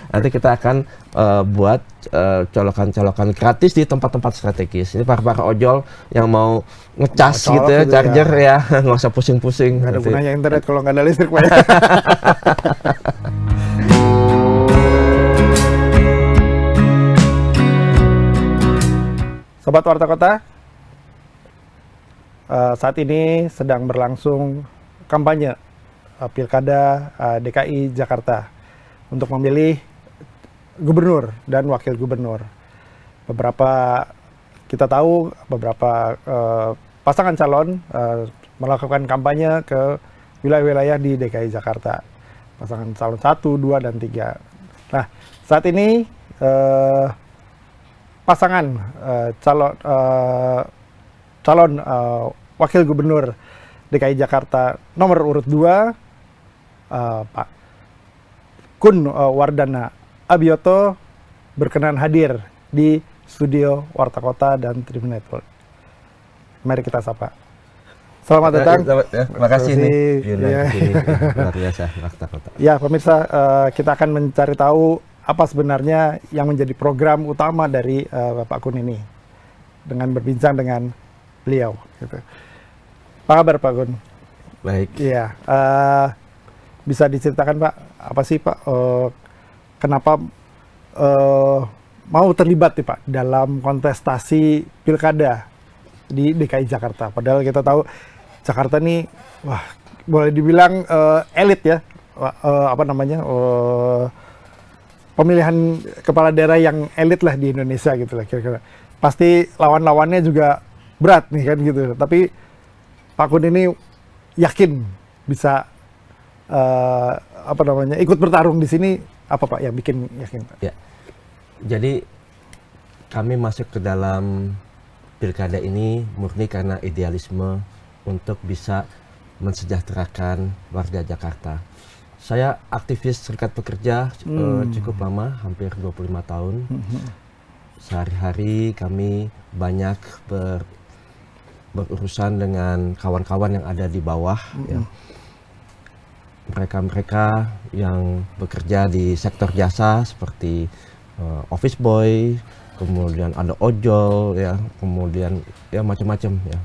Nanti kita akan buat colokan-colokan gratis di tempat-tempat strategis. Ini para ojol yang mau ngecas Mau colok gitu ya, gitu charger ya, nggak usah pusing-pusing. Nggak ada Nanti. gunanya internet kalau nggak ada listrik, Pak. Sobat Warta Kota, saat ini sedang berlangsung kampanye Pilkada DKI Jakarta untuk memilih gubernur dan wakil gubernur. Kita tahu beberapa pasangan calon melakukan kampanye ke wilayah-wilayah di DKI Jakarta. Pasangan calon 1, 2, dan 3. Nah, saat ini pasangan calon wakil gubernur DKI Jakarta nomor urut 2, Pak Kun Wardana Abioto berkenan hadir di studio Warta Kota dan Tribun Network. Mari kita sapa. Selamat datang. Terima kasih nih. Ya. Luar biasa Warta Kota. Ya, pemirsa, kita akan mencari tahu apa sebenarnya yang menjadi program utama dari Pak Kun ini dengan berbincang dengan beliau. Gitu. Apa kabar Pak Kun? Baik. Iya, bisa diceritakan Pak, apa sih Pak, kenapa mau terlibat nih Pak dalam kontestasi pilkada di DKI Jakarta? Padahal kita tahu Jakarta nih, wah, boleh dibilang elit ya, pemilihan kepala daerah yang elit lah di Indonesia gitu lah kira-kira. Pasti lawan-lawannya juga berat nih kan gitu. Tapi Pak Kun ini yakin bisa ikut bertarung di sini. Apa Pak yang bikin yakin Pak? Ya. Jadi kami masuk ke dalam pilkada ini murni karena idealisme untuk bisa mensejahterakan warga Jakarta. Saya aktivis serikat pekerja cukup lama, hampir 25 tahun. Sehari-hari kami banyak berurusan dengan kawan-kawan yang ada di bawah. Ya. Mereka-mereka yang bekerja di sektor jasa seperti office boy, kemudian ada ojol, ya, kemudian ya macam-macam ya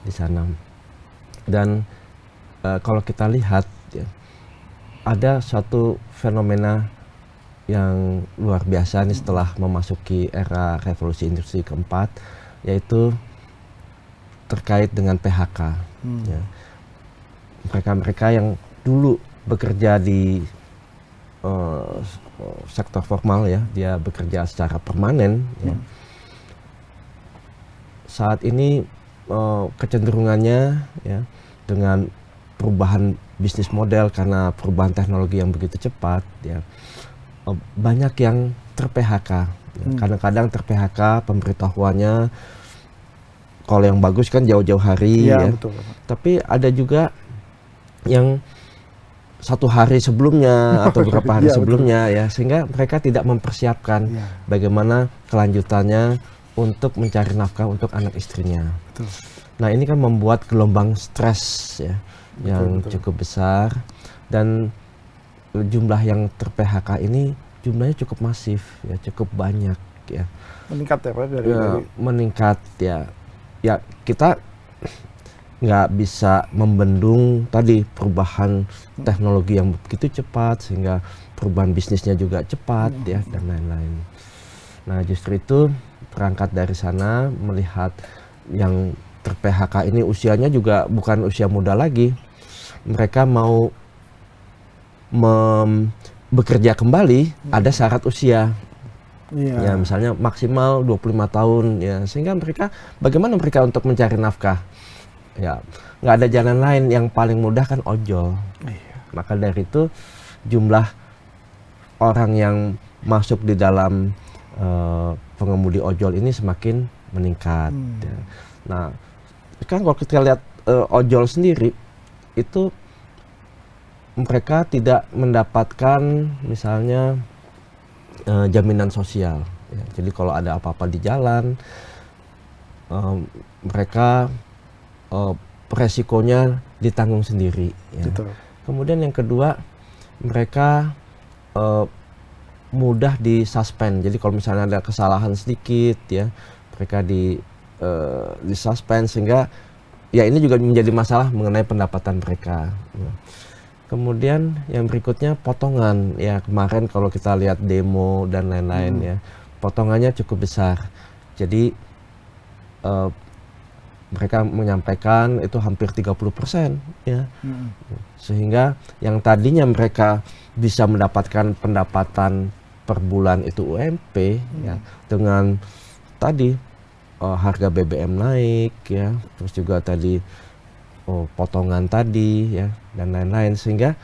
di sana. Dan kalau kita lihat, ya, ada satu fenomena yang luar biasa nih setelah memasuki era revolusi industri keempat, yaitu terkait dengan PHK. Ya. Mereka-mereka yang dulu bekerja di sektor formal, ya, dia bekerja secara permanen. Ya. Saat ini kecenderungannya, ya, dengan perubahan bisnis model karena perubahan teknologi yang begitu cepat, ya, banyak yang ter-PHK. Ya. Kadang-kadang ter-PHK pemberitahuannya kalau yang bagus kan jauh-jauh hari, ya. Betul. Tapi ada juga yang 1 hari sebelumnya atau beberapa hari sebelumnya, ya, sehingga mereka tidak mempersiapkan bagaimana kelanjutannya untuk mencari nafkah untuk anak istrinya. Betul. Nah, ini kan membuat gelombang stres, ya, yang cukup besar, dan jumlah yang ter-PHK ini jumlahnya cukup masif, ya, cukup banyak, ya. Meningkat ya Pak dari meningkat, ya. Ya, kita nggak bisa membendung tadi perubahan teknologi yang begitu cepat sehingga perubahan bisnisnya juga cepat, ya, dan lain-lain. Nah, justru itu berangkat dari sana melihat yang ter-PHK ini usianya juga bukan usia muda lagi. Mereka mau bekerja kembali, ada syarat usia. Ya, misalnya maksimal 25 tahun, ya, sehingga bagaimana mereka untuk mencari nafkah? Ya, nggak ada jalan lain, yang paling mudah kan ojol. Maka dari itu jumlah orang yang masuk di dalam pengemudi ojol ini semakin meningkat. Ya. Nah, kan kalau kita lihat ojol sendiri itu mereka tidak mendapatkan misalnya jaminan sosial. Ya. Jadi kalau ada apa-apa di jalan, mereka resikonya ditanggung sendiri. Ya. Kemudian yang kedua, mereka mudah disuspend. Jadi kalau misalnya ada kesalahan sedikit ya, mereka disuspend, sehingga ya ini juga menjadi masalah mengenai pendapatan mereka. Kemudian yang berikutnya potongan. Ya kemarin kalau kita lihat demo dan lain-lain ya, potongannya cukup besar. Jadi mereka menyampaikan itu hampir 30% ya. Sehingga yang tadinya mereka bisa mendapatkan pendapatan per bulan itu UMP ya, dengan tadi harga BBM naik ya, terus juga tadi potongan tadi ya dan lain-lain, sehingga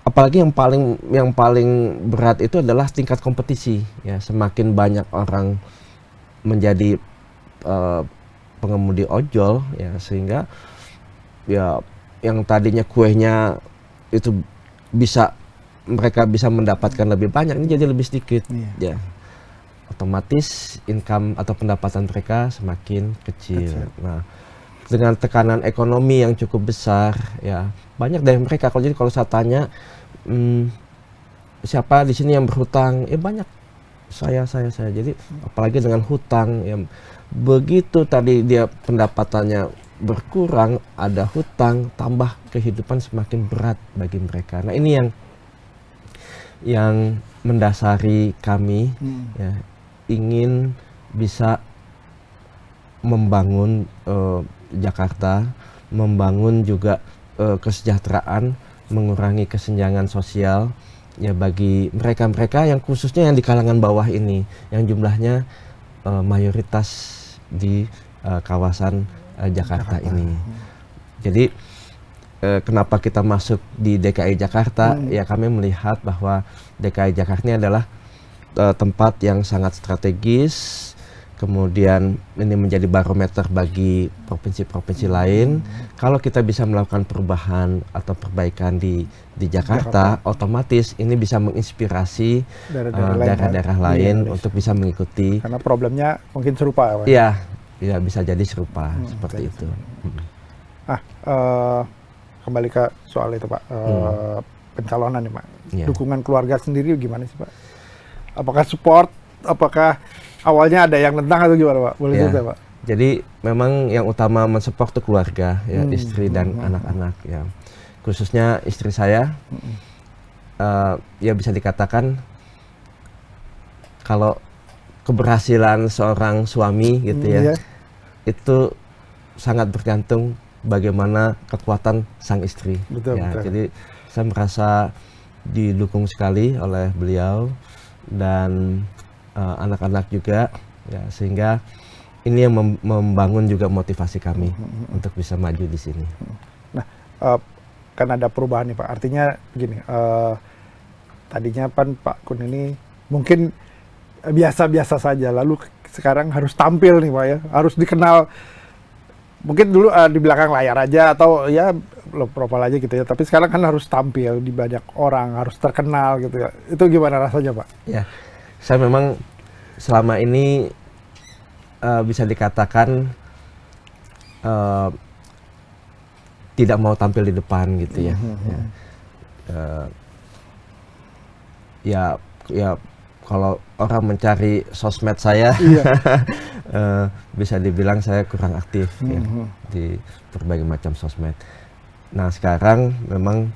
apalagi yang paling berat itu adalah tingkat kompetisi ya. Semakin banyak orang menjadi pengemudi ojol ya, sehingga ya yang tadinya kuehnya itu mereka bisa mendapatkan lebih banyak, ini jadi lebih sedikit ya. Otomatis income atau pendapatan mereka semakin kecil. Nah, dengan tekanan ekonomi yang cukup besar ya, banyak dari mereka kalau saya tanya siapa di sini yang berhutang, banyak, saya. Jadi apalagi dengan hutang ya, begitu tadi dia pendapatannya berkurang, ada hutang, tambah kehidupan semakin berat bagi mereka. Nah, ini yang mendasari kami ya, ingin bisa membangun Jakarta, membangun juga kesejahteraan, mengurangi kesenjangan sosial ya bagi mereka-mereka yang khususnya yang di kalangan bawah ini, yang jumlahnya mayoritas di kawasan Jakarta ini. Jadi kenapa kita masuk di DKI Jakarta? Ya kami melihat bahwa DKI Jakarta ini adalah tempat yang sangat strategis, kemudian ini menjadi barometer bagi provinsi-provinsi lain. Kalau kita bisa melakukan perubahan atau perbaikan di Jakarta, otomatis ini bisa menginspirasi daerah-daerah lain untuk bisa mengikuti. Karena problemnya mungkin serupa. Iya, bisa jadi serupa seperti itu. Kembali ke soal itu Pak, pencalonan nih Pak. Dukungan keluarga sendiri gimana sih Pak? Apakah support? Apakah awalnya ada yang nentang atau gimana Pak? Boleh cerita Pak? Jadi memang yang utama mensupport itu keluarga ya, istri dan anak-anak ya. Khususnya istri saya, ya bisa dikatakan kalau keberhasilan seorang suami gitu ya, itu sangat bergantung bagaimana kekuatan sang istri. Betul. Jadi saya merasa didukung sekali oleh beliau dan anak-anak juga ya, sehingga ini yang membangun juga motivasi kami untuk bisa maju di sini. Nah, kan ada perubahan nih Pak. Artinya begini, tadinya kan Pak Kun ini mungkin biasa-biasa saja, lalu sekarang harus tampil nih Pak ya, harus dikenal. Mungkin dulu di belakang layar aja atau ya low profile aja gitu ya, tapi sekarang kan harus tampil di banyak orang, harus terkenal gitu ya. Itu gimana rasanya Pak? Ya, saya memang selama ini bisa dikatakan tidak mau tampil di depan gitu ya. Ya kalau orang mencari sosmed saya, bisa dibilang saya kurang aktif ya, di berbagai macam sosmed. Nah sekarang memang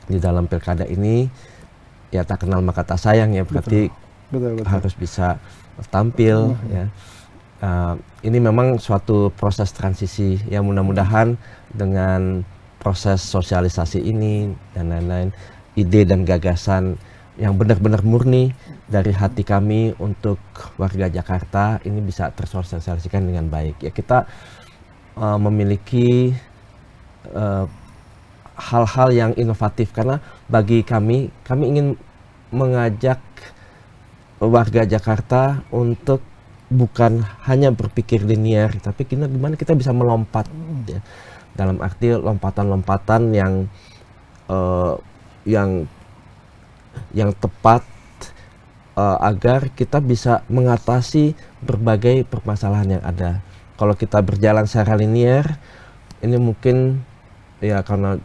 di dalam pilkada ini ya tak kenal maka tak sayang ya, berarti betul. Harus bisa tampil ya. Ini memang suatu proses transisi yang mudah-mudahan dengan proses sosialisasi ini dan lain-lain, ide dan gagasan yang benar-benar murni dari hati kami untuk warga Jakarta ini bisa tersosialisasikan dengan baik. Ya kita memiliki hal-hal yang inovatif karena bagi kami ingin mengajak warga Jakarta untuk bukan hanya berpikir linear, tapi gimana kita bisa melompat ya. Dalam arti lompatan-lompatan yang tepat agar kita bisa mengatasi berbagai permasalahan yang ada. Kalau kita berjalan secara linear, ini mungkin ya karena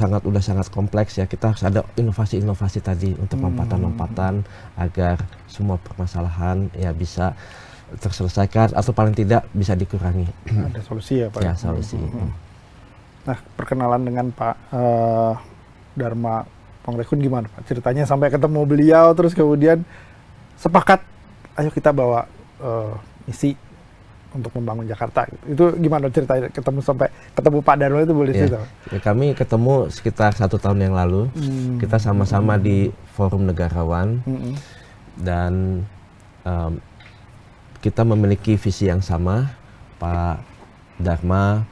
udah sangat kompleks ya. Kita harus ada inovasi-inovasi tadi untuk lompatan-lompatan agar semua permasalahan ya bisa terselesaikan atau paling tidak bisa dikurangi. Ada solusi ya Pak? Ya, solusi. Nah, perkenalan dengan Pak Dharma Pangrekun gimana Pak? Ceritanya sampai ketemu beliau terus kemudian sepakat, ayo kita bawa misi untuk membangun Jakarta. Itu gimana ceritanya sampai ketemu Pak Dharma itu boleh cerita? Ya, kami ketemu sekitar 1 tahun yang lalu. Kita sama-sama di Forum Negarawan dan kita memiliki visi yang sama. Pak Dharma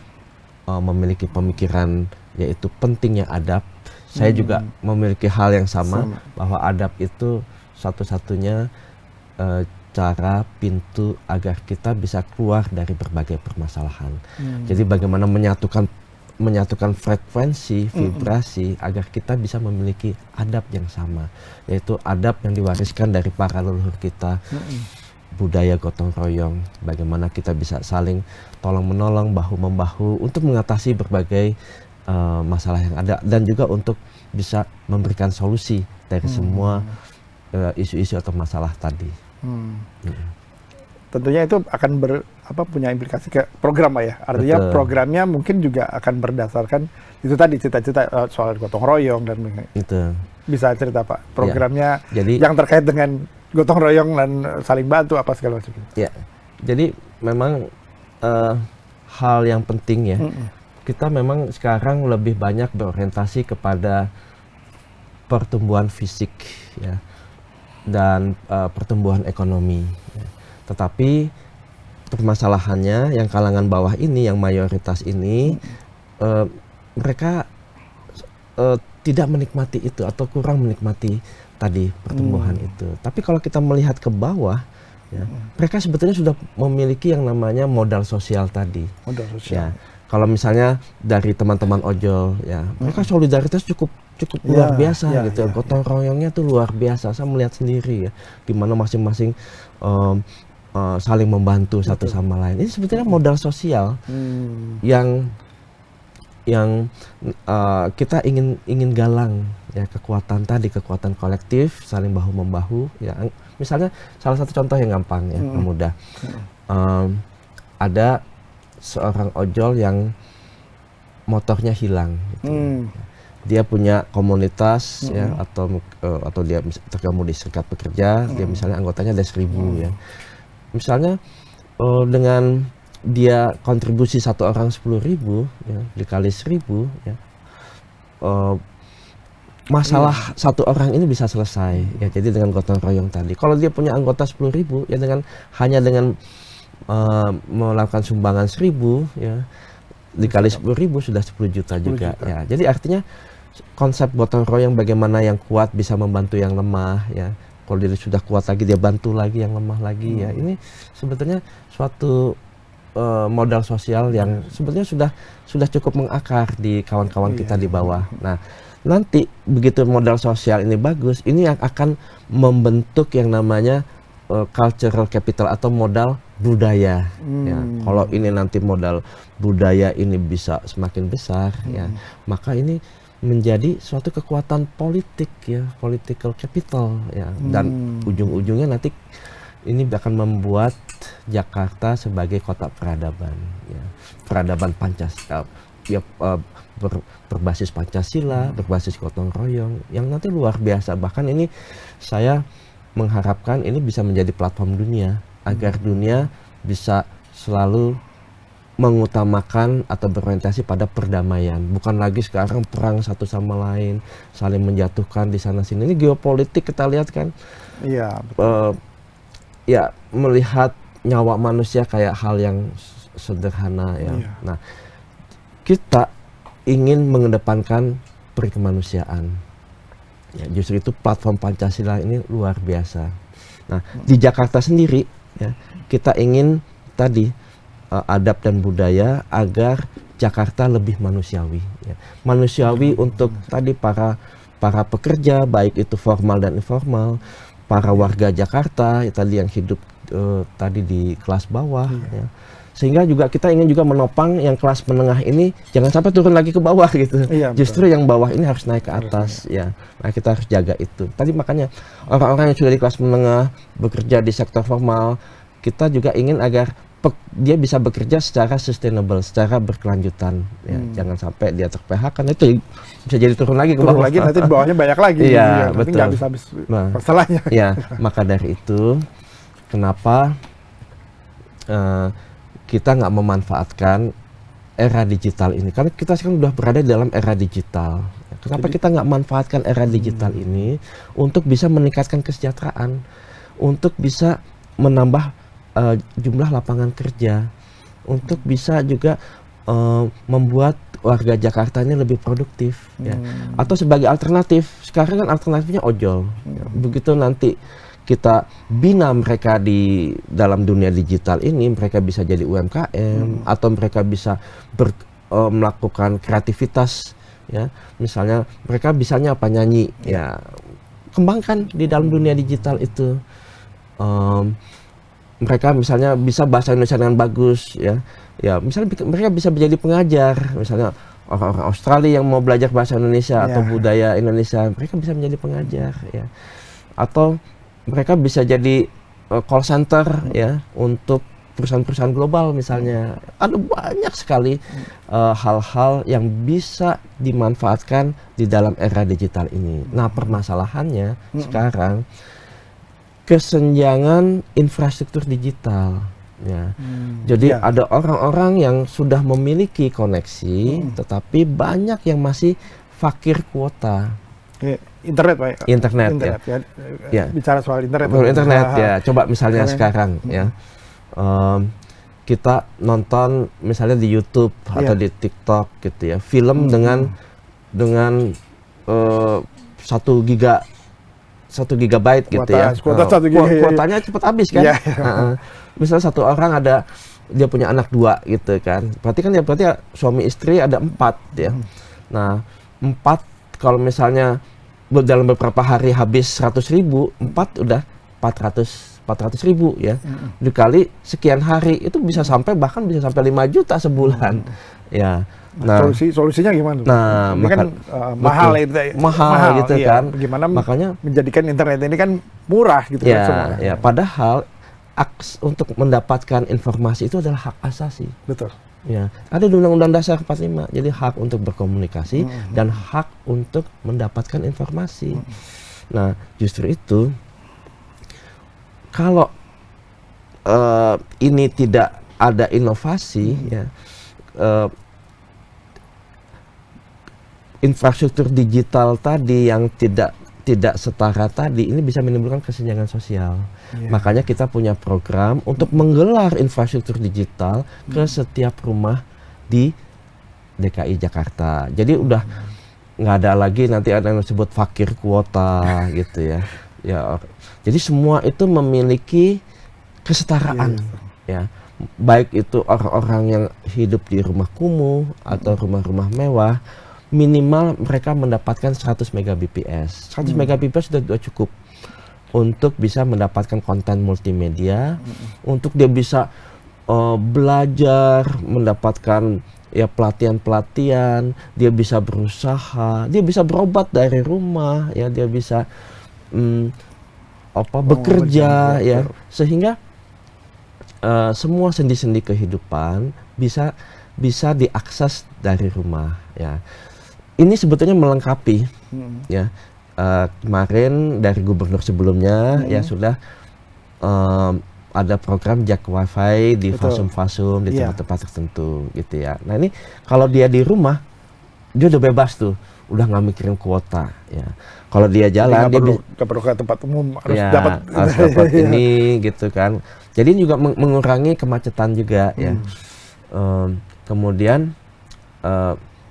memiliki pemikiran yaitu pentingnya adab. Saya juga memiliki hal yang sama. Bahwa adab itu satu-satunya cara pintu agar kita bisa keluar dari berbagai permasalahan. Jadi bagaimana menyatukan frekuensi, vibrasi agar kita bisa memiliki adab yang sama, yaitu adab yang diwariskan dari para leluhur kita, budaya gotong royong, bagaimana kita bisa saling tolong menolong, bahu membahu untuk mengatasi berbagai masalah yang ada dan juga untuk bisa memberikan solusi dari semua isu-isu atau masalah tadi. Tentunya itu akan punya implikasi ke program Pak ya. Artinya programnya mungkin juga akan berdasarkan itu tadi cita-cita soal gotong royong dan itu. Bisa cerita Pak programnya Jadi, yang terkait dengan gotong royong dan saling bantu apa segala macam. Ya, jadi memang hal yang penting ya. Kita memang sekarang lebih banyak berorientasi kepada pertumbuhan fisik ya. Dan pertumbuhan ekonomi. Ya. Tetapi permasalahannya yang kalangan bawah ini, yang mayoritas ini, mereka tidak menikmati itu atau kurang menikmati tadi pertumbuhan itu. Tapi kalau kita melihat ke bawah, ya, mereka sebetulnya sudah memiliki yang namanya modal sosial tadi. Modal sosial. Ya. Kalau misalnya dari teman-teman ojol, ya, mereka solidaritas cukup luar biasa gitu. Gotong royongnya tuh luar biasa. Saya melihat sendiri ya, gimana masing-masing saling membantu satu sama lain. Ini sebetulnya modal sosial yang kita ingin galang ya, kekuatan tadi, kekuatan kolektif, saling bahu membahu. Ya, misalnya salah satu contoh yang gampang ya, mudah. Ada seorang ojol yang motornya hilang. Gitu. Dia punya komunitas ya, atau dia tergabung di serikat pekerja, dia misalnya anggotanya ada 1.000 ya. Misalnya dengan dia kontribusi satu orang 10.000 ya, dikali 1.000 ya, masalah satu orang ini bisa selesai ya. Jadi dengan gotong royong tadi. Kalau dia punya anggota 10.000 ya, hanya dengan melakukan sumbangan 1.000 ya, dikali 10.000 sudah 10 juta juga ya. Jadi artinya konsep gotong royong bagaimana yang kuat bisa membantu yang lemah ya. Kalau dia sudah kuat lagi dia bantu lagi yang lemah lagi ya. Ini sebetulnya suatu modal sosial yang sebetulnya sudah cukup mengakar di kawan-kawan kita di bawah. Nah, nanti begitu modal sosial ini bagus, ini yang akan membentuk yang namanya cultural capital atau modal budaya. Ya. Kalau ini nanti modal budaya ini bisa semakin besar ya, maka ini menjadi suatu kekuatan politik ya, political capital ya, dan ujung-ujungnya nanti ini akan membuat Jakarta sebagai kota peradaban ya, peradaban Pancasila ya, berbasis Pancasila, berbasis gotong royong yang nanti luar biasa. Bahkan ini saya mengharapkan ini bisa menjadi platform dunia agar dunia bisa selalu mengutamakan atau berorientasi pada perdamaian, bukan lagi sekarang perang satu sama lain, saling menjatuhkan di sana sini. Ini geopolitik kita lihat kan, ya melihat nyawa manusia kayak hal yang sederhana ya. Nah, kita ingin mengedepankan perikemanusiaan. Ya, justru itu platform Pancasila ini luar biasa. Nah, di Jakarta sendiri ya, kita ingin tadi adab dan budaya agar Jakarta lebih manusiawi ya. Manusiawi untuk tadi para pekerja baik itu formal dan informal, para warga Jakarta ya, tadi yang hidup tadi di kelas bawah ya. Sehingga juga kita ingin juga menopang yang kelas menengah ini jangan sampai turun lagi ke bawah gitu. Iya, Justru yang bawah ini harus naik ke atas ya. Nah, kita harus jaga itu. Tadi makanya orang-orang yang sudah di kelas menengah bekerja di sektor formal, kita juga ingin agar dia bisa bekerja secara sustainable, secara berkelanjutan. Ya, jangan sampai dia ter-PHK, kan itu bisa jadi turun lagi ke bawah. Lagi nanti di bawahnya banyak lagi. Iya, nanti betul. nggak bisa habis masalahnya. Ya, maka dari itu, kenapa kita nggak memanfaatkan era digital ini? Karena kita sekarang sudah berada di dalam era digital. Kenapa kita nggak manfaatkan era digital ini untuk bisa meningkatkan kesejahteraan, untuk bisa menambah jumlah lapangan kerja, untuk bisa juga membuat warga Jakarta ini lebih produktif, ya. Atau sebagai alternatif, sekarang kan alternatifnya ojol. Begitu nanti kita bina mereka di dalam dunia digital ini, mereka bisa jadi UMKM atau mereka bisa melakukan kreativitas, ya. Misalnya mereka bisanya apa, nyanyi, ya. Kembangkan di dalam dunia digital itu. Mereka misalnya bisa bahasa Indonesia dengan bagus, ya. Ya, misalnya mereka bisa menjadi pengajar, misalnya orang-orang Australia yang mau belajar bahasa Indonesia atau budaya Indonesia, mereka bisa menjadi pengajar, ya. Atau mereka bisa jadi call center, ya, untuk perusahaan-perusahaan global misalnya. Ada banyak sekali hal-hal yang bisa dimanfaatkan di dalam era digital ini. Nah, permasalahannya sekarang kesenjangan infrastruktur digital, ya. Jadi ada orang-orang yang sudah memiliki koneksi, tetapi banyak yang masih fakir kuota. Internet, Pak. Internet, ya. Bicara soal internet. Internet, ya. Coba misalnya sekarang, ya. Kita nonton misalnya di YouTube atau di TikTok gitu ya, film dengan 1 gigabyte gitu ya. Kuotanya cepat habis kan. Misalnya satu orang dia punya anak 2 gitu kan. Berarti suami istri ada 4 ya. Nah, 4 kalau misalnya dalam beberapa hari habis 100.000, 4 udah 400.000 ya. Dikali sekian hari itu bahkan bisa sampai 5 juta sebulan. Ya. Nah, solusinya gimana? Nah, ini kan mahal gitu kan. Gimana makanya menjadikan internet ini kan murah gitu ya, kan semuanya. Ya, padahal untuk mendapatkan informasi itu adalah hak asasi. Betul. Ya, ada di Undang-Undang Dasar 45. Jadi hak untuk berkomunikasi dan hak untuk mendapatkan informasi. Nah, justru itu kalau ini tidak ada inovasi, ya. Infrastruktur digital tadi yang tidak setara tadi ini bisa menimbulkan kesenjangan sosial. Makanya kita punya program untuk menggelar infrastruktur digital ke setiap rumah di DKI Jakarta. Jadi udah nggak ada lagi nanti ada yang disebut fakir kuota gitu ya. Ya, jadi semua itu memiliki kesetaraan, ya. Baik itu orang-orang yang hidup di rumah kumuh atau rumah-rumah mewah, minimal mereka mendapatkan 100 Mbps. 100 Mbps sudah cukup untuk bisa mendapatkan konten multimedia, untuk dia bisa belajar, mendapatkan ya pelatihan-pelatihan, dia bisa berusaha, dia bisa berobat dari rumah, ya, dia bisa bekerja, ya, sehingga semua sendi-sendi kehidupan bisa diakses dari rumah, ya. Ini sebetulnya melengkapi, ya. Kemarin dari gubernur sebelumnya ya sudah ada program jak wifi di fasum-fasum di tempat-tempat tertentu gitu ya. Nah, ini kalau dia di rumah dia udah bebas tuh, udah nggak mikirin kuota, ya. Kalau dia jalan dia nggak perlu ke tempat umum, harus harus dapat ini gitu kan. Jadi juga mengurangi kemacetan juga, ya. Kemudian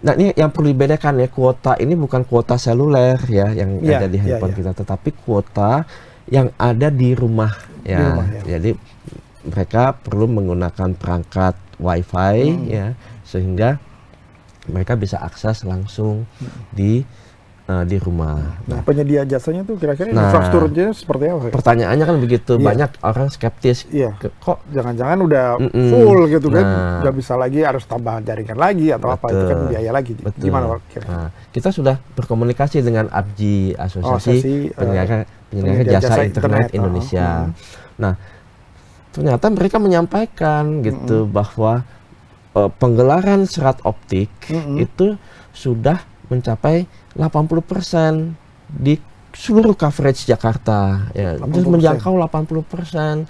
nah, ini yang perlu dibedakan ya, kuota ini bukan kuota seluler ya yang ada di handphone kita, tetapi kuota yang ada di rumah, ya. Jadi mereka perlu menggunakan perangkat wifi, ya, sehingga mereka bisa akses langsung di di rumah. Nah, penyedia jasanya tuh kira-kira infrastrukturnya seperti apa? Pertanyaannya kan begitu, banyak orang skeptis. Kok jangan-jangan udah full gitu kan, nggak bisa lagi, harus tambah jaringan lagi atau apa, itu kan biaya lagi. Gimana Pak? Nah, kita sudah berkomunikasi dengan APJI, Asosiasi Penyelenggara Jasa Internet Indonesia. Nah, ternyata mereka menyampaikan gitu bahwa penggelaran serat optik itu sudah mencapai 80% di seluruh coverage Jakarta, ya, menjangkau 80%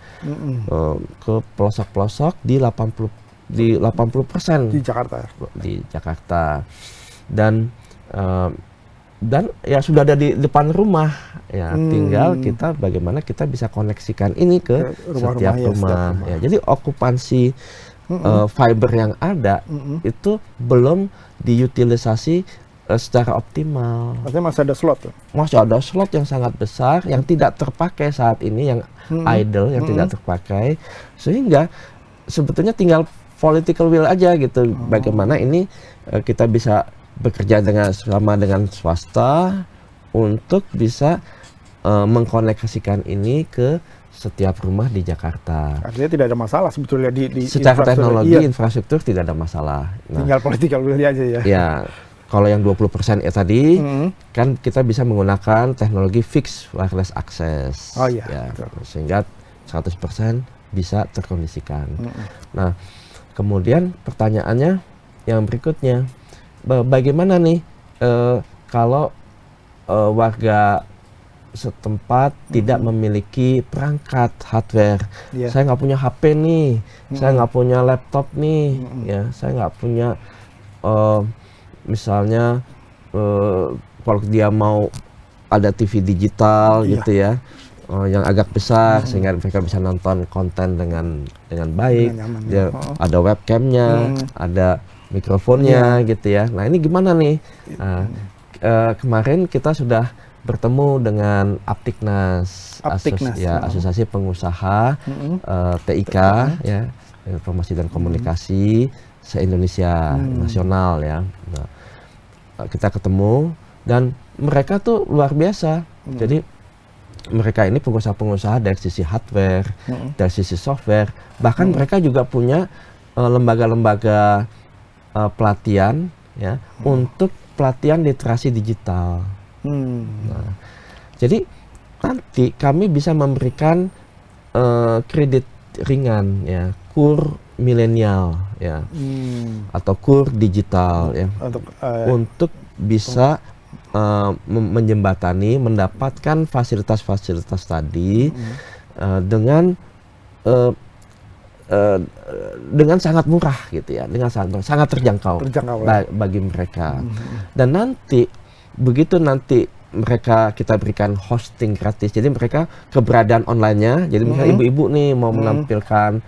ke pelosok-pelosok di 80% di Jakarta, dan ya sudah ada di depan rumah, ya, tinggal kita bagaimana kita bisa koneksikan ini ke setiap rumah. Ya, jadi okupansi fiber yang ada itu belum diutilisasi secara optimal. Artinya masih ada slot tuh? Masih ada slot yang sangat besar yang tidak terpakai saat ini, yang idle, yang tidak terpakai, sehingga sebetulnya tinggal political will aja gitu, bagaimana ini kita bisa bekerja sama dengan swasta untuk bisa mengkoneksikan ini ke setiap rumah di Jakarta. Artinya tidak ada masalah sebetulnya di secara teknologi, infrastruktur tidak ada masalah. Tinggal political will aja ya. Ya, kalau yang 20% tadi kan kita bisa menggunakan teknologi fixed wireless access, sehingga 100% bisa terkondisikan. Nah, kemudian pertanyaannya yang berikutnya, bagaimana nih kalau warga setempat tidak memiliki perangkat hardware? Saya nggak punya HP nih, saya nggak punya laptop nih, ya, saya nggak punya misalnya kalau dia mau ada TV digital gitu ya, yang agak besar sehingga mereka bisa nonton konten dengan baik, dia ada webcamnya, ada mikrofonnya gitu ya. Nah, ini gimana nih? Kemarin kita sudah bertemu dengan Aptiknas, Asosiasi Pengusaha TIK, ya, Informasi dan Komunikasi se-Indonesia nasional, ya. Nah, kita ketemu dan mereka tuh luar biasa. Jadi mereka ini pengusaha-pengusaha dari sisi hardware, dari sisi software, bahkan mereka juga punya lembaga-lembaga pelatihan, ya, untuk pelatihan literasi digital. Nah, jadi nanti kami bisa memberikan kredit ringan, ya, KUR milenial, ya, atau KUR digital, ya, untuk bisa menjembatani, mendapatkan fasilitas-fasilitas tadi dengan sangat murah gitu ya, dengan sangat terjangkau bagi mereka. Dan nanti begitu nanti mereka kita berikan hosting gratis, jadi mereka keberadaan online-nya, jadi misalnya ibu-ibu nih mau menampilkan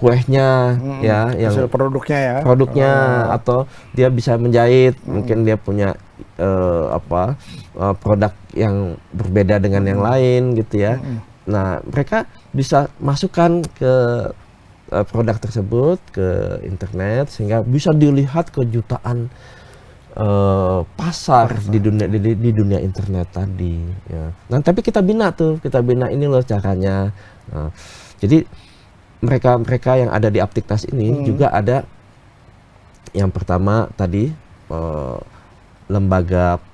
kuehnya, ya, yang produknya atau dia bisa menjahit, mungkin dia punya produk yang berbeda dengan yang lain gitu ya. Nah, mereka bisa masukkan ke produk tersebut ke internet sehingga bisa dilihat ke jutaan pasar di dunia internet tadi, ya. Nah, tapi kita bina ini loh caranya. Nah, jadi mereka yang ada di Aptiknas ini juga ada yang pertama tadi lembaga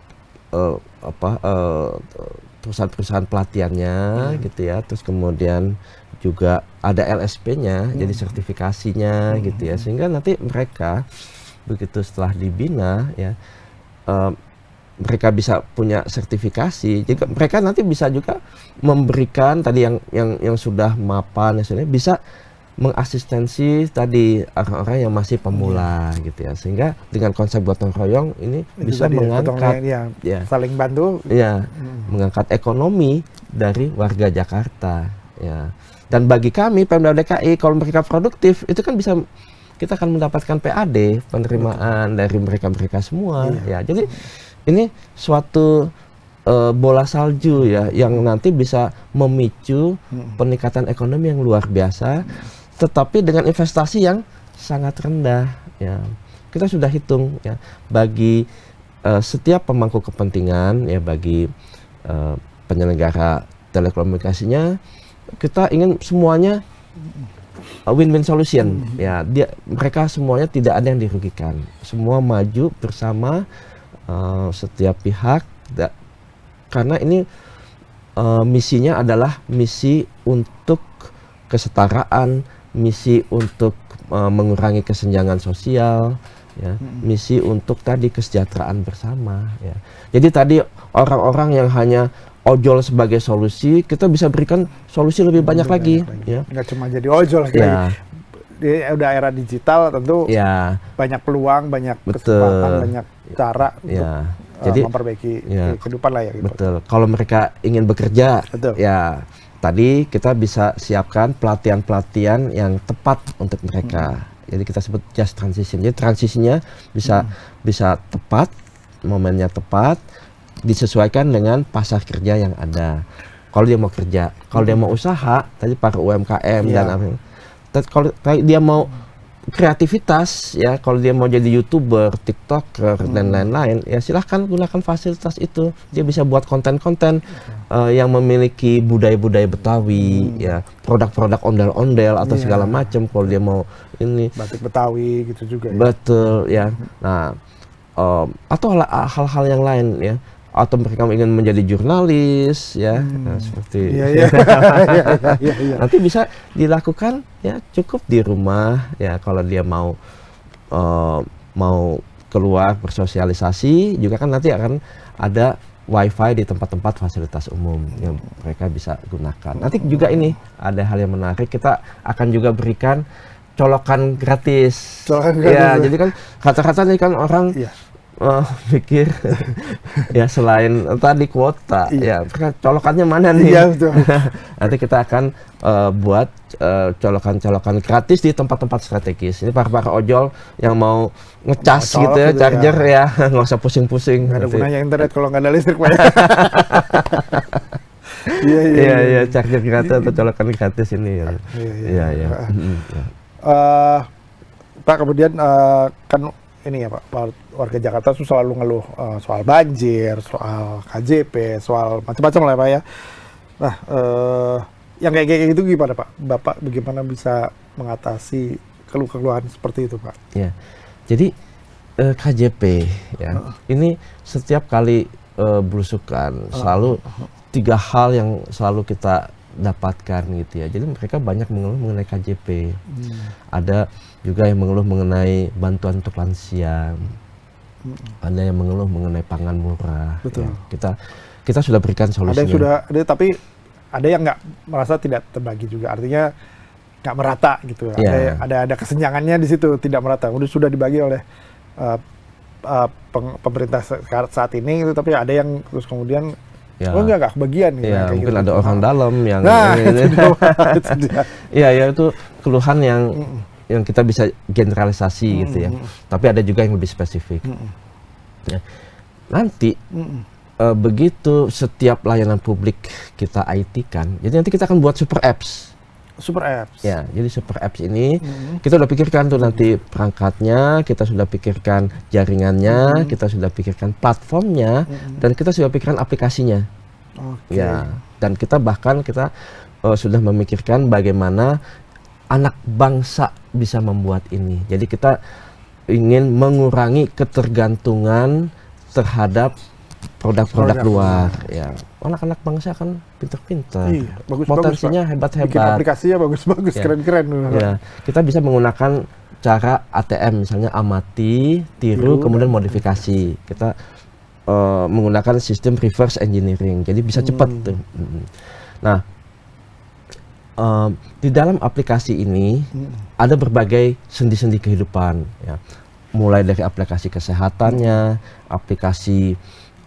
perusahaan-perusahaan pelatihannya gitu ya, terus kemudian juga ada LSP-nya, jadi sertifikasinya gitu ya, sehingga nanti mereka begitu setelah dibina, ya, mereka bisa punya sertifikasi. Jadi mereka nanti bisa juga memberikan tadi yang sudah mapan, yang bisa mengasistensi tadi orang-orang yang masih pemula gitu ya, sehingga dengan konsep gotong royong ini bisa mengangkat, saling bantu, ya, mengangkat ekonomi dari warga Jakarta, ya. Dan bagi kami Pemda DKI, kalau mereka produktif itu kan bisa, kita akan mendapatkan PAD, penerimaan dari mereka semua, ya. Jadi ini suatu bola salju, ya, yang nanti bisa memicu peningkatan ekonomi yang luar biasa, tetapi dengan investasi yang sangat rendah, ya. Kita sudah hitung, ya, bagi setiap pemangku kepentingan ya bagi penyelenggara telekomunikasinya, kita ingin semuanya win-win solution. Ya, mereka semuanya tidak ada yang dirugikan. Semua maju bersama, setiap pihak. Karena ini misinya adalah misi untuk kesetaraan, misi untuk mengurangi kesenjangan sosial, ya, misi untuk tadi kesejahteraan bersama. Ya. Jadi tadi orang-orang yang hanya ojol sebagai solusi, kita bisa berikan solusi lebih banyak lagi. Ya. Nggak cuma jadi ojol lagi. Ya. Udah era digital tentu Ya. banyak peluang, banyak Betul. kesempatan, banyak cara untuk Ya. Jadi memperbaiki kehidupan lah ya. Gitu. Betul. Kalau mereka ingin bekerja, betul. Ya tadi kita bisa siapkan pelatihan-pelatihan yang tepat untuk mereka. Jadi kita sebut just transition. Jadi transisinya bisa tepat, momennya tepat, disesuaikan dengan pasar kerja yang ada. Kalau dia mau kerja, kalau dia mau usaha, tadi para UMKM dan apa. Kalau dia mau kreativitas, ya kalau dia mau jadi YouTuber, TikToker dan lain-lain, ya silahkan gunakan fasilitas itu. Dia bisa buat konten-konten yang memiliki budaya-budaya Betawi, ya produk-produk ondel-ondel atau segala macam. Kalau dia mau ini batik Betawi gitu juga. Betul ya. Nah, atau hal-hal yang lain ya. Atau mereka ingin menjadi jurnalis ya, nah, seperti nanti bisa dilakukan ya, cukup di rumah ya. Kalau dia mau keluar bersosialisasi juga kan nanti akan ada wifi di tempat-tempat fasilitas umum yang mereka bisa gunakan. Nanti juga ini ada hal yang menarik, kita akan juga berikan colokan gratis. Ya, jadi kan kata-kata nih kan orang pikir ya selain tadi kuota, ya colokannya mana nih? Iya, betul. Nanti kita akan buat colokan-colokan gratis di tempat-tempat strategis. Ini para ojol yang mau ngecas gitu ya, charger ya, nggak usah pusing-pusing. Nggak ada gunanya internet kalau nggak ada listrik, Pak. Iya, charger gratis atau colokan gratis ini. Iya. Pak, kemudian kan ini ya Pak, warga Jakarta tuh selalu ngeluh soal banjir, soal KJP, soal macam-macam lah ya Pak ya. Nah, yang kayak gitu gimana Pak? Bapak bagaimana bisa mengatasi keluhan-keluhan seperti itu Pak? Ya, jadi KJP ya, ini setiap kali belusukan selalu 3 hal yang selalu kita dapatkan gitu ya. Jadi mereka banyak mengeluh mengenai KJP. Ada juga yang mengeluh mengenai bantuan untuk lansia. Ada yang mengeluh mengenai pangan murah. Betul. Ya. Kita sudah berikan solusinya. Ada yang sudah ada, tapi ada yang nggak merasa tidak terbagi juga. Artinya nggak merata gitu. Ya. Ada kesenjangannya di situ, tidak merata. Sudah dibagi oleh pemerintah saat ini gitu, tapi ada yang terus kemudian nggak kebagian gitu. Ya, mungkin gitu. ada orang dalam yang ya itu keluhan yang kita bisa generalisasi gitu ya. Tapi ada juga yang lebih spesifik. Ya. Nanti begitu setiap layanan publik kita IT-kan, jadi nanti kita akan buat super apps. Super apps. Ya, jadi super apps ini kita udah pikirkan tuh nanti perangkatnya, kita sudah pikirkan jaringannya, kita sudah pikirkan platformnya, dan kita sudah pikirkan aplikasinya. Ya, dan kita sudah memikirkan bagaimana anak bangsa bisa membuat ini. Jadi kita ingin mengurangi ketergantungan terhadap produk-produk luar. Ya, anak-anak bangsa kan pintar-pintar, potensinya hebat-hebat. Bikin aplikasinya bagus-bagus, keren-keren. Ya, kita bisa menggunakan cara ATM, misalnya amati, tiru, kemudian modifikasi. Kita menggunakan sistem reverse engineering, jadi bisa cepat tuh. Nah, di dalam aplikasi ini ada berbagai sendi-sendi kehidupan, ya. Mulai dari aplikasi kesehatannya, aplikasi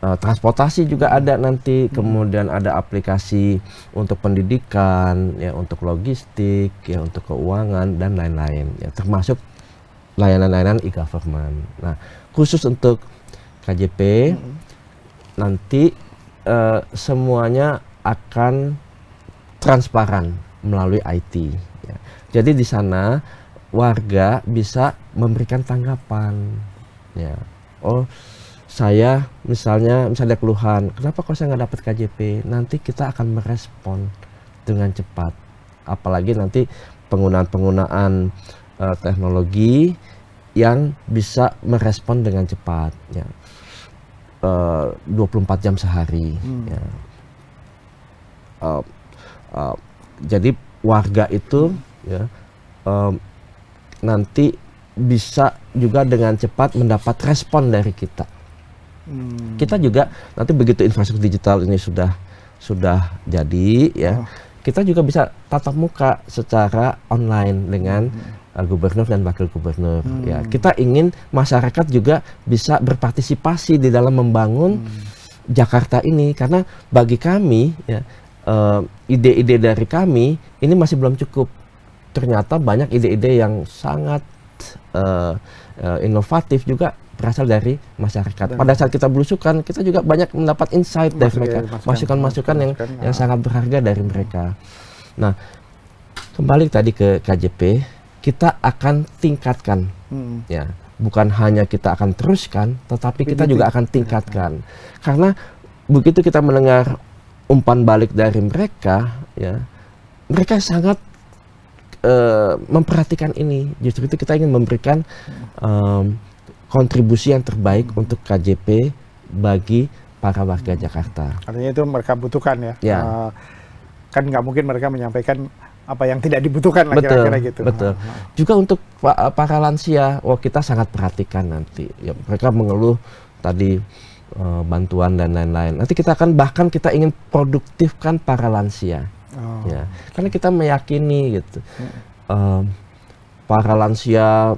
transportasi juga ada nanti, kemudian ada aplikasi untuk pendidikan, ya, untuk logistik, ya, untuk keuangan dan lain-lain, ya, termasuk layanan-layanan e-government. Nah, khusus untuk KJP nanti semuanya akan transparan melalui IT. Ya. Jadi di sana warga bisa memberikan tanggapan. Ya. Oh, saya misalnya keluhan, kenapa kok saya nggak dapat KJP? Nanti kita akan merespon dengan cepat. Apalagi nanti penggunaan teknologi yang bisa merespon dengan cepat, ya. 24 jam sehari. Ya. Jadi warga itu ya nanti bisa juga dengan cepat mendapat respon dari kita. Kita juga nanti begitu infrastruktur digital ini sudah jadi, ya, kita juga bisa tatap muka secara online dengan gubernur dan wakil gubernur. Ya, kita ingin masyarakat juga bisa berpartisipasi di dalam membangun Jakarta ini, karena bagi kami, ya, ide-ide dari kami ini masih belum cukup. Ternyata banyak ide-ide yang sangat inovatif juga berasal dari masyarakat. Pada saat kita belusukan, kita juga banyak mendapat insight dari mereka, masukan-masukan yang sangat berharga dari mereka. Nah, kembali tadi ke KJP, kita akan tingkatkan, ya, bukan hanya kita akan teruskan, tetapi kita juga akan tingkatkan. Karena begitu kita mendengar umpan balik dari mereka, ya, mereka sangat memperhatikan ini. Justru itu kita ingin memberikan kontribusi yang terbaik untuk KJP bagi para warga Jakarta. Artinya itu mereka butuhkan, ya. Ya. Kan nggak mungkin mereka menyampaikan apa yang tidak dibutuhkan lah, kira-kira gitu. Betul. Juga untuk para lansia, kita sangat perhatikan nanti. Ya, mereka mengeluh tadi bantuan dan lain-lain. Nanti kita akan bahkan kita ingin produktifkan para lansia. Ya, karena kita meyakini gitu. Para lansia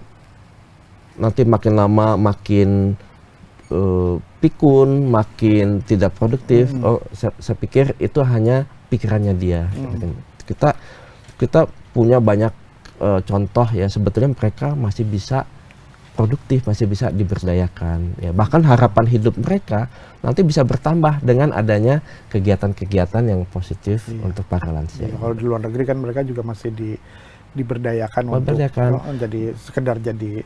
nanti makin lama makin pikun, makin tidak produktif. Saya pikir itu hanya pikirannya dia. Kita punya banyak contoh, ya, sebetulnya mereka masih bisa produktif, masih bisa diberdayakan, ya. Bahkan harapan hidup mereka nanti bisa bertambah dengan adanya kegiatan-kegiatan yang positif untuk para lansia. Kalau di luar negeri kan mereka juga masih diberdayakan untuk jadi sekedar jadi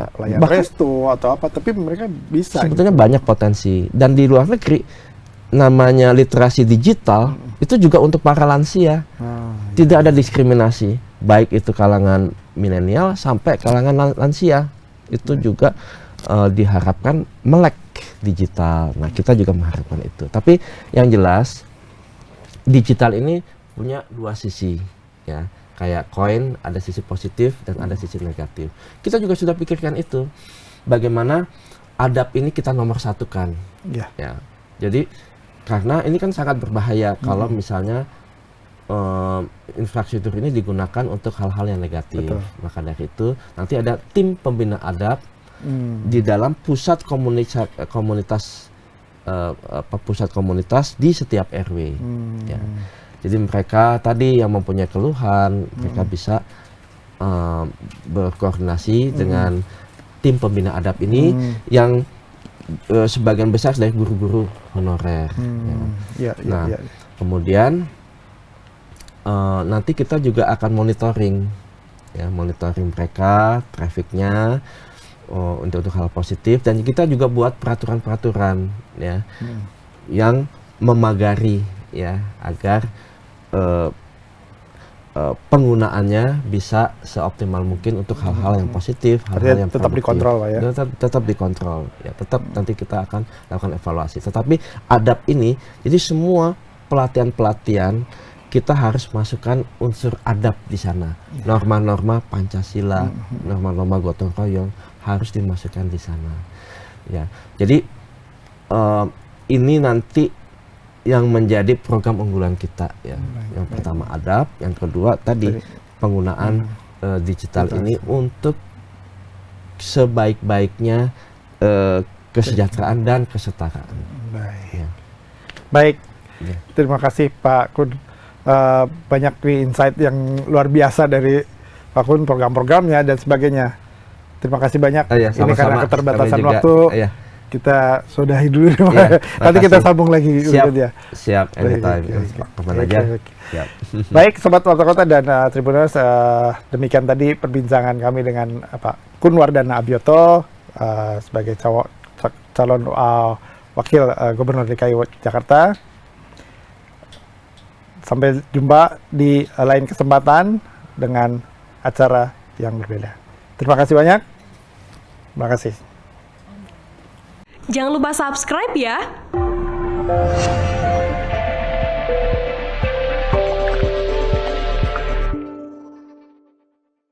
pelayan resto atau apa, tapi mereka bisa. Sebetulnya banyak potensi, dan di luar negeri namanya literasi digital itu juga untuk para lansia. Tidak ada diskriminasi, baik itu kalangan milenial sampai kalangan lansia, itu juga diharapkan melek digital. Nah, kita juga mengharapkan itu. Tapi yang jelas digital ini punya dua sisi, ya. Kayak koin, ada sisi positif dan ada sisi negatif. Kita juga sudah pikirkan itu, bagaimana adab ini kita nomor satukan. Ya. Jadi karena ini kan sangat berbahaya kalau misalnya infrastruktur ini digunakan untuk hal-hal yang negatif. Betul. Maka dari itu nanti ada tim pembina adab di dalam pusat komunitas di setiap RW. Ya. Jadi mereka tadi yang mempunyai keluhan, mereka bisa berkoordinasi dengan tim pembina adab ini yang sebagian besar dari guru-guru honorer. Kemudian nanti kita juga akan monitoring, ya, monitoring mereka, trafficnya untuk hal positif, dan kita juga buat peraturan-peraturan, ya, yang memagari, ya, agar penggunaannya bisa seoptimal mungkin untuk hal-hal yang positif, hal-hal yang tetap dikontrol, ya. Tetap dikontrol, ya. Tetap nanti kita akan lakukan evaluasi. Tetapi adab ini, jadi semua pelatihan-pelatihan kita harus masukkan unsur adab di sana. Norma-norma Pancasila, norma-norma gotong royong harus dimasukkan di sana. Ya, jadi ini nanti yang menjadi program unggulan kita, ya. Yang pertama adab, yang kedua tadi penggunaan digital ini untuk sebaik-baiknya kesejahteraan dan kesetaraan. Baik. Terima kasih Pak Kun. Banyak insight yang luar biasa dari Pak Kun, program-programnya dan sebagainya. Terima kasih banyak. Ini karena keterbatasan waktu. Kita sudahi dulu. Nanti kita sambung lagi. Siap, anytime. Kapan aja. Siap. Baik, Sobat Warta Kota dan Tribuners, demikian tadi perbincangan kami dengan Pak Kun Wardana Abioto sebagai calon wakil Gubernur DKI Jakarta. Sampai jumpa di lain kesempatan dengan acara yang berbeda. Terima kasih banyak. Terima kasih. Jangan lupa subscribe ya.